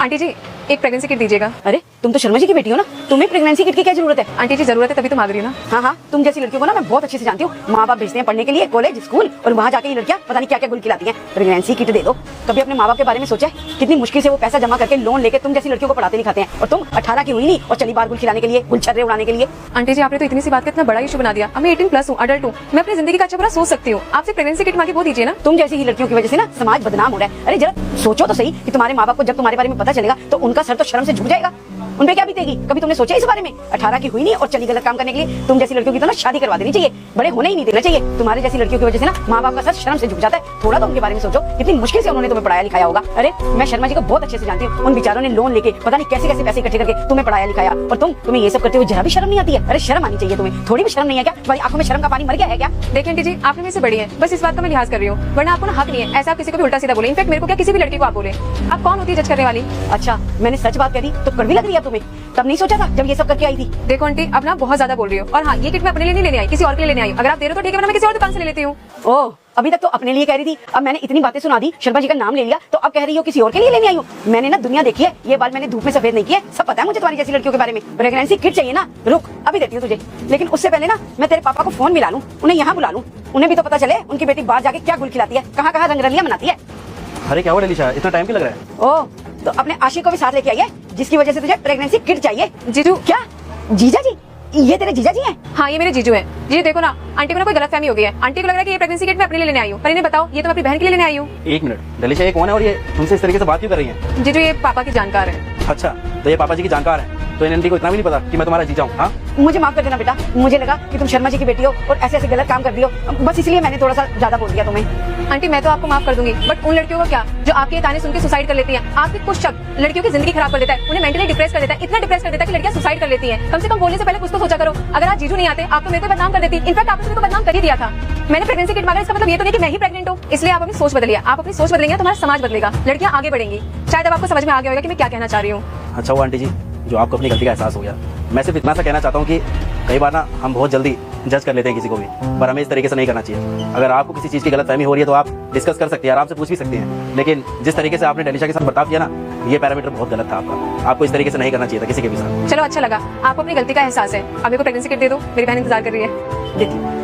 Aunty जी एक pregnancy kit दीजिएगा। अरे तुम तो शर्मा जी की बेटी हो ना, तुम्हें प्रेगनेंसी किट की क्या जरूरत है? आंटी जी जरूरत है तभी तो मांग रही हूँ ना। हाँ हाँ, तुम जैसी लड़कियों को ना मैं बहुत अच्छे से जानती हूँ। माँ बाप भेजते हैं पढ़ने के लिए कॉलेज स्कूल, और वहाँ जाके ये लड़कियाँ पता नहीं क्या क्या गुल खिलाती हैं। प्रेगनेंसी किट दे दो। कभी अपने माँ बाप के बारे में सोचा है कितनी मुश्किल से वो पैसा जमा करके लोन लेके तुम जैसी लड़कियों को पढ़ाते लिखाते हैं, और तुम 18 की हुई नहीं और चली बार गुल खिलाने के लिए, गुलछर्रे उड़ाने के लिए। आंटी जी आपने तो इतनी सी बात का इतना बड़ा इशू बना दिया। अब मैं 18+ हूँ, अडल्ट हूँ, मैं अपनी जिंदगी का अच्छा बुरा सोच सकती हूँ। आपसे प्रेगनेंसी किट मांगी वो दीजिए ना। तुम जैसी ही लड़कियों की वजह से ना समाज बदनाम हो रहा है। अरे जरा सोचो तो सही कि तुम्हारे माँ बाप को जब तुम्हारे बारे में पता चलेगा तो उनका सर तो शर्म से झुक जाएगा। उन पे क्या बीतेगी? कभी तुमने सोचा इस बारे में? 18 की हुई नहीं और चली गलत काम करने के लिए तुम जैसी लड़कियों की तो ना शादी करवा देनी चाहिए, बड़े होने ही नहीं देना चाहिए। तुम्हारे जैसी लड़कियों की वजह से ना माँ बाप का सर शर्म से झुक जाता है। थोड़ा तो उनके बारे में सोचो, कितनी मुश्किल से उन्होंने तुम्हें पढ़ाया लिखाया होगा। अरे मैं शर्मा जी को बहुत अच्छे से जानती हूँ। उन बेचारों ने लोन लेके पता नहीं कैसे कैसे पैसे इकट्ठे करके तुम्हें पढ़ाया लिखाया, और तुम्हें ये सब करते हुए जरा भी शर्म नहीं आती है? अरे शर्म आनी चाहिए तुम्हें, थोड़ी भी शर्म नहीं है क्या? तुम्हारी आंखों में शर्म का पानी मर गया है क्या? देखिए आंटी जी आपने मेरे से बड़ी है, बस इस बात का मैं लिहाज कर रही हूँ, वरना आपको ना हक नहीं है ऐसा आप किसी को भी उल्टा सीधा बोले। इनफैक्ट मेरे को क्या किसी भी लड़की को आप बोले। आप कौन होती है जज करने वाली? अच्छा मैंने सच बात करी तो कड़वी लग रही है तुम्हें? तब नहीं सोचा था जब ये सब करके आई थी? देखो आंटी अब ना बहुत ज्यादा बोल रही हो। और हाँ ये किट मैं अपने लिए नहीं लेने आई, किसी और के लिए लेने आई। अगर आप दे रहे हो तो ठीक है, वरना मैं किसी और दुकान से ले लेती हूँ। ओह अभी तक तो अपने लिए कह रही थी, अब मैंने इतनी बातें सुना दी, शर्मा जी का नाम ले लिया, तो अब कह रही हो किसी और के लिए लेने आई हूँ। मैंने ना दुनिया देखी है, ये बाल मैंने धूप में सफेद नहीं किए, सब पता है मुझे तुम्हारी जैसी लड़कियों के बारे में। प्रेगनेंसी किट चाहिए ना? रुक अभी देती हूँ तुझे, लेकिन उससे पहले ना मैं तेरे पापा को फोन मिला लूँ, उन्हें यहाँ बुला लूँ, उन्हें भी तो पता चले उनकी बेटी बाहर जाके क्या गुल खिलाती है, कहाँ कहाँ रंगरलियां मनाती है। अरे क्या हुआ डेलिशा, इतना टाइम क्यों लग रहा है? ओह तो अपने आशिक को भी साथ लेके आई है जिसकी वजह से तुझे प्रेगनेंसी किट चाहिए? जीजू। क्या जीजा जी? ये तेरे जीजा जी हैं? हाँ ये मेरे जीजू हैं। जी देखो ना आंटी को ना कोई गलतफहमी हो गई है। आंटी को लग रहा है कि ये प्रेगनेंसी किट मैं अपने लिए लेने आई हूँ, पर इन्हें बताओ ये तो मैं अपनी बहन के लिए लेने आई हूँ। एक मिनट डेलिशा, ये कौन है और ये तुमसे इस तरीके से बात क्यों कर रही है? जीजू ये पापा की जानकार है। अच्छा तो ये पापा जी की जानकार है, तो इन आंटी को इतना भी नहीं पता कि मैं तुम्हारा जीजा हूँ? हाँ मुझे माफ कर देना बेटा, मुझे लगा कि तुम शर्मा जी की बेटी हो और ऐसे ऐसे गलत काम कर दियो, बस इसलिए मैंने थोड़ा सा ज्यादा बोल दिया तुम्हें। आंटी मैं तो आपको माफ कर दूंगी, बट उन लड़कियों को क्या जो आपके ताने सुन के सुसाइड कर लेती हैं। आपके कुछ शब्द लड़कियों की जिंदगी खराब कर देता है, उन्हें मेंटली डिप्रेस कर देता है, इतना डिप्रेस कर देता है कि लड़कियां सुसाइड कर लेती हैं। कम से कम बोलने से पहले कुछ तो सोचा करो। अगर आज जीजू नहीं आते आप तो मेरे को बदनाम कर देती। इनफैक्ट आपने मेरे को बदनाम कर ही दिया था। मैंने प्रेगनेंसी किट मांगा, इसका मतलब ये तो नहीं कि मैं ही प्रेग्नेंट हूँ। इसलिए आप अपनी सोच बदलिए। आप अपनी सोच बदलेंगे तो हमारा समाज बदलेगा, लड़कियां आगे बढ़ेंगी। शायद अब आपको समझ में आ गया होगा कि मैं क्या कहना चाह रही हूँ। अच्छा हुआ आंटी जी जो आपको अपनी गलती का एहसास हो गया। मैं सिर्फ इतना सा कहना चाहता हूँ कि कई बार ना हम बहुत जल्दी जज कर लेते हैं किसी को भी, पर हमें इस तरीके से नहीं करना चाहिए। अगर आपको किसी चीज़ की गलतफहमी हो रही है तो आप डिस्कस कर सकते हैं, आराम से पूछ भी सकते हैं, लेकिन जिस तरीके से आपने डेलिशा के साथ बर्ताव किया ना, ये पैरामीटर बहुत गलत था आपका। आपको इस तरीके से नहीं करना चाहिए था किसी के भी साथ। चलो अच्छा लगा, आपको अपनी गलती का एहसास है। अब मेरे को प्रेगनेंसी किट दे दो, मेरी बहन इंतजार कर रही है। देती